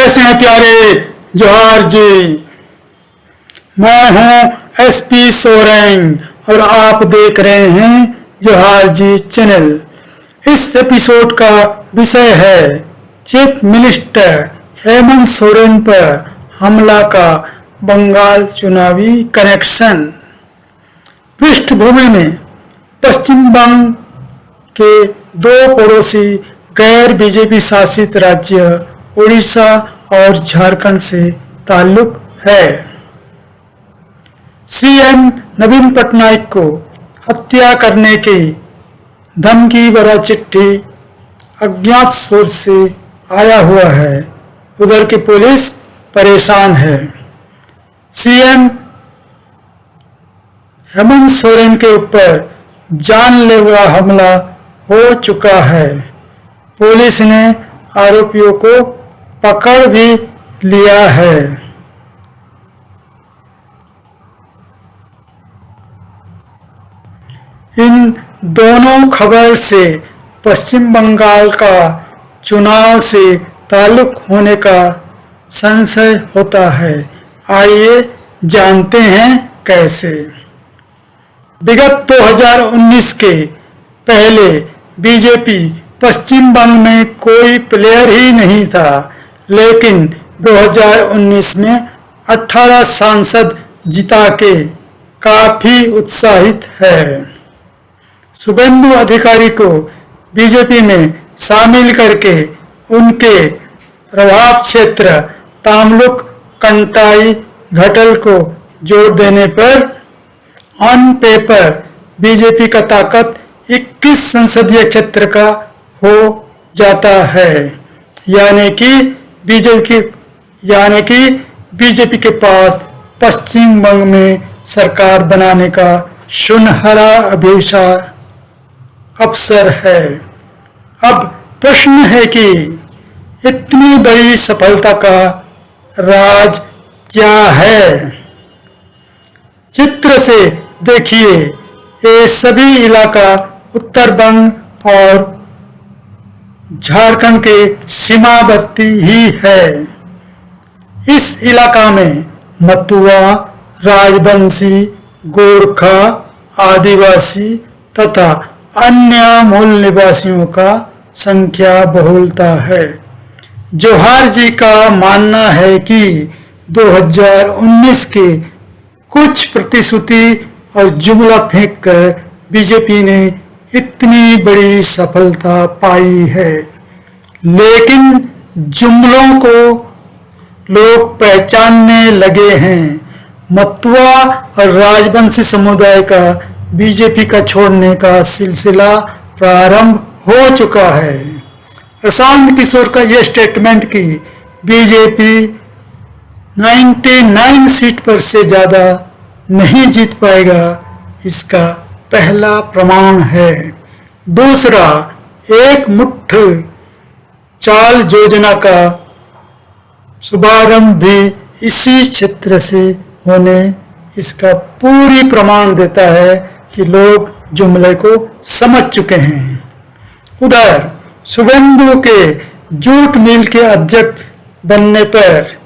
कैसे हैं प्यारे? जोहार जी। मैं हूं एसपी सोरेंग और आप देख रहे हैं जोहार जी चैनल। इस एपिसोड का विषय है चीफ मिनिस्टर हेमंत सोरेन पर हमला का बंगाल चुनावी कनेक्शन। पृष्ठभूमि में पश्चिम बंग के दो पड़ोसी गैर बीजेपी शासित राज्य उड़ीसा और झारखंड से ताल्लुक है। सीएम नवीन पटनायक को हत्या करने की धमकी भरा चिट्ठी अज्ञात सोर्स से आया हुआ है। उधर की पुलिस परेशान है। सीएम हेमंत सोरेन के ऊपर जानलेवा हमला हो चुका है। पुलिस ने आरोपियों को पकड़ भी लिया है। इन दोनों खबर से पश्चिम बंगाल का चुनाव से ताल्लुक होने का संशय होता है। आइए जानते हैं कैसे। विगत 2019 के पहले बीजेपी पश्चिम बंग में कोई प्लेयर ही नहीं था, लेकिन 2019 में 18 सांसद जिता के काफी उत्साहित है। शुभेंदु अधिकारी को बीजेपी में शामिल करके उनके प्रभाव क्षेत्र तामलुक, कंटाई, घटल को जोड़ देने पर ऑन पेपर बीजेपी का ताकत 21 संसदीय क्षेत्र का हो जाता है। यानी कि बीजेपी के पास पश्चिम बंग में सरकार बनाने का सुनहरा अवसर है। अब प्रश्न है कि इतनी बड़ी सफलता का राज क्या है? चित्र से देखिए, ये सभी इलाका उत्तर बंग और झारखंड के सीमावर्ती ही है। इस इलाका में मतुआ, राजवंशी, गोरखा, आदिवासी तथा अन्य मूल निवासियों का संख्या बहुलता है। जोहार जी का मानना है कि 2019 के कुछ प्रतिश्रुति और जुमला फेंक कर बीजेपी ने इतनी बड़ी सफलता पाई है, लेकिन जुमलों को लोग पहचानने लगे हैं। मतुआ और राजवंशी समुदाय का बीजेपी का छोड़ने का सिलसिला प्रारंभ हो चुका है। प्रशांत किशोर का यह स्टेटमेंट कि बीजेपी 99 सीट पर से ज्यादा नहीं जीत पाएगा, इसका पहला प्रमाण है। दूसरा, एक मुट्ठ चाल योजना का शुभारंभ भी इसी क्षेत्र से होने इसका पूरी प्रमाण देता है कि लोग जुमले को समझ चुके हैं। उधर शुभेंदु के जूट मिल के अध्यक्ष बनने पर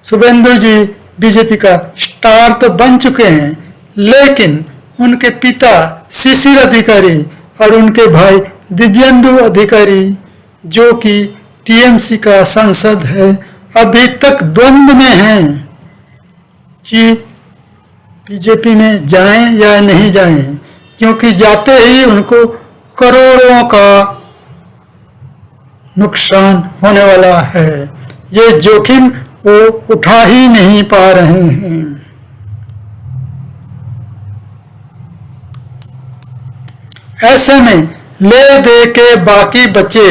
शुभेंदु जी बीजेपी का स्टार तो बन चुके हैं, लेकिन उनके पिता शिशिर अधिकारी और उनके भाई दिव्येंदु अधिकारी, जो कि टीएमसी का सांसद है, अभी तक द्वंद्व में हैं कि बीजेपी में जाएं या नहीं जाएं, क्योंकि जाते ही उनको करोड़ों का नुकसान होने वाला है। ये जोखिम वो उठा ही नहीं पा रहे हैं। ऐसे में ले दे के बाकी बचे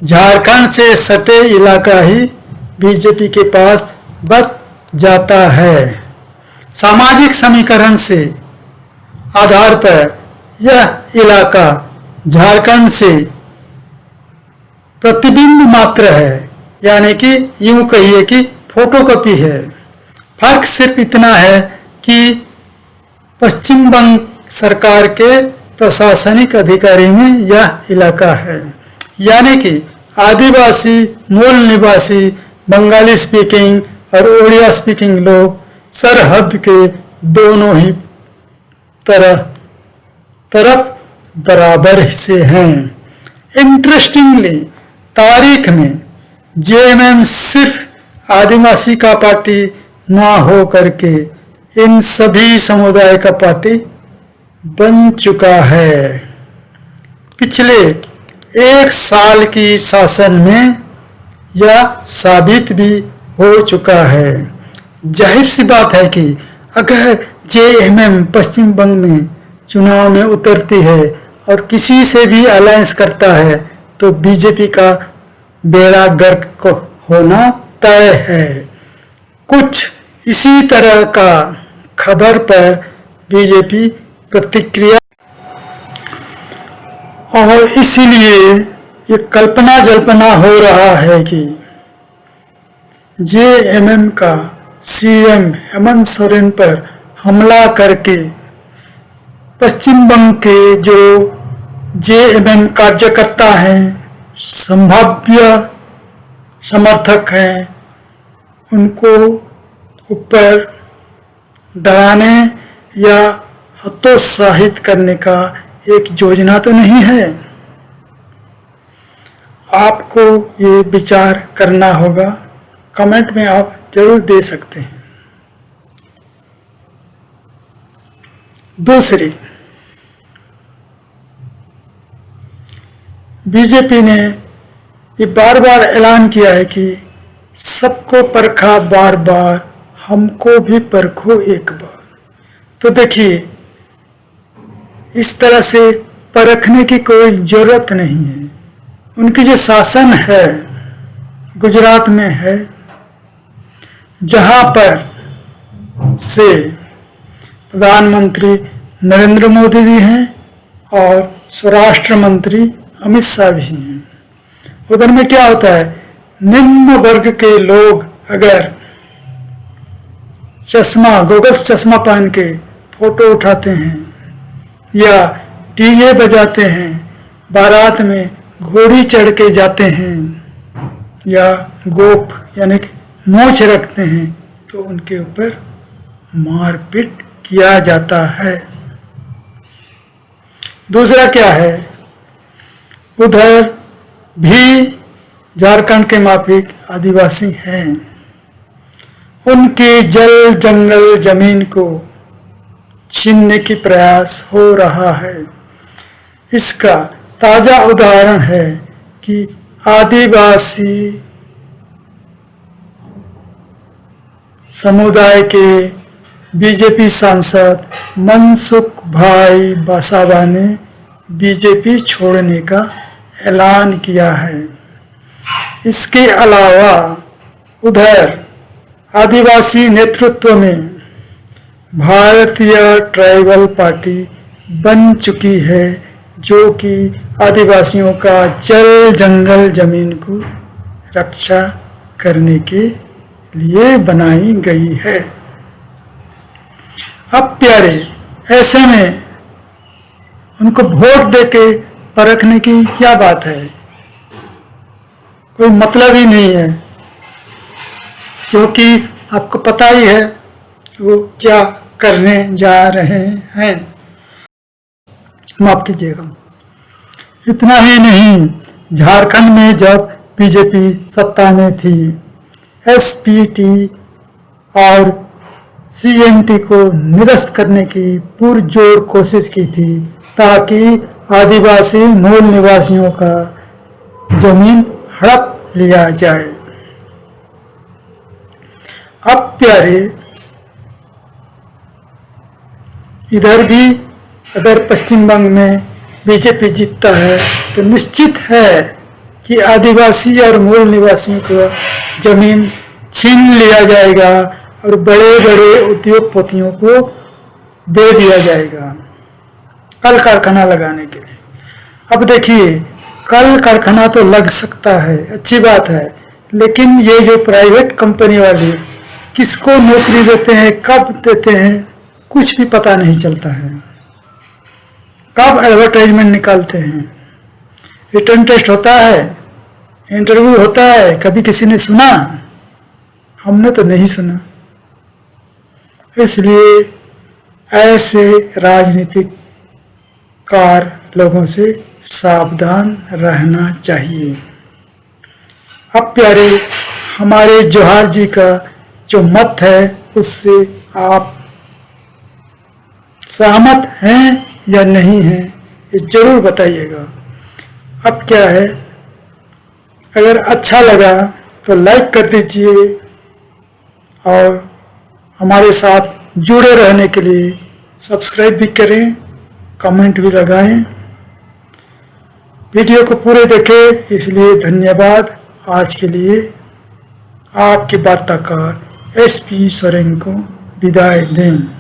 झारखंड से सटे इलाका ही बीजेपी के पास बच जाता है। सामाजिक समीकरण से आधार पर यह इलाका झारखंड से प्रतिबिंब मात्र है, यानी कि यूं कहिए कि फोटोकॉपी है। फर्क सिर्फ इतना है कि पश्चिम बंग सरकार के प्रशासनिक अधिकारी में यह इलाका है, यानी कि आदिवासी, मूल निवासी बंगाली स्पीकिंग और उड़िया स्पीकिंग लोग सरहद के दोनों ही तरफ बराबर से हैं। इंटरेस्टिंगली तारीख में जेएमएम सिर्फ आदिवासी का पार्टी ना हो करके इन सभी समुदाय का पार्टी बन चुका है। पिछले 1 साल की शासन में यह साबित भी हो चुका है। जाहिर सी बात है कि अगर जेएमएम पश्चिम बंग में चुनाव में उतरती है और किसी से भी अलायंस करता है तो बीजेपी का बेड़ा गर्क होना तय है। कुछ इसी तरह का खबर पर बीजेपी प्रतिक्रिया और इसीलिए ये कल्पना जल्पना हो रहा है कि जेएमएम का सीएम हेमंत सोरेन पर हमला करके पश्चिम बंग के जो जेएमएम कार्यकर्ता हैं, संभाव्य समर्थक हैं, उनको ऊपर डराने या हतोत्साहित करने का एक योजना तो नहीं है। आपको ये विचार करना होगा। कमेंट में आप जरूर दे सकते हैं। दूसरी, बीजेपी ने ये बार बार ऐलान किया है कि सबको परखा बार बार, हमको भी परखो एक बार। तो देखिए, इस तरह से परखने की कोई जरूरत नहीं है। उनकी जो शासन है गुजरात में है, जहां पर से प्रधानमंत्री नरेंद्र मोदी भी हैं और स्वराष्ट्र मंत्री अमित शाह भी हैं। उधर में क्या होता है, निम्न वर्ग के लोग अगर चश्मा, गोगल्स चश्मा पहन के फोटो उठाते हैं या डीजे बजाते हैं, बारात में घोड़ी चढ़ के जाते हैं या गोप यानी मूछ रखते हैं, तो उनके ऊपर मारपीट किया जाता है। दूसरा क्या है, उधर भी झारखंड के माफिक आदिवासी हैं। उनकी जल जंगल जमीन को छीनने की प्रयास हो रहा है। इसका ताजा उदाहरण है कि आदिवासी समुदाय के बीजेपी सांसद मनसुख भाई वसावा ने बीजेपी छोड़ने का ऐलान किया है। इसके अलावा उधर आदिवासी नेतृत्व में भारतीय ट्राइबल पार्टी बन चुकी है, जो कि आदिवासियों का जल जंगल जमीन को रक्षा करने के लिए बनाई गई है। अब प्यारे, ऐसे में उनको वोट देके परखने की क्या बात है, कोई मतलब ही नहीं है, क्योंकि आपको पता ही है वो क्या करने जा रहे हैं। माफ कीजिएगा। इतना ही नहीं, झारखंड में जब बीजेपी सत्ता में थी, एसपीटी और सीएमटी को निरस्त करने की पुरजोर कोशिश की थी ताकि आदिवासी मूल निवासियों का जमीन हड़प लिया जाए। अब प्यारे, इधर भी अगर पश्चिम बंग में बीजेपी जीतता है तो निश्चित है कि आदिवासी और मूल निवासियों को जमीन छीन लिया जाएगा और बड़े बड़े उद्योगपतियों को दे दिया जाएगा कल कारखाना लगाने के लिए। अब देखिए, कल कारखाना तो लग सकता है, अच्छी बात है, लेकिन ये जो प्राइवेट कंपनी वाले किसको नौकरी देते हैं, कब देते हैं, कुछ भी पता नहीं चलता है। कब एडवर्टाइजमेंट निकालते हैं, रिटर्न टेस्ट होता है, इंटरव्यू होता है, कभी किसी ने सुना? हमने तो नहीं सुना। इसलिए ऐसे राजनीतिक कार लोगों से सावधान रहना चाहिए। अब प्यारे, हमारे जोहार जी का जो मत है उससे आप सहमत हैं या नहीं हैं, ये जरूर बताइएगा। अब क्या है, अगर अच्छा लगा तो लाइक कर दीजिए और हमारे साथ जुड़े रहने के लिए सब्सक्राइब भी करें, कमेंट भी लगाएं। वीडियो को पूरे देखें, इसलिए धन्यवाद। आज के लिए आपके वार्ताकार SP सोरेन को विदाई दें।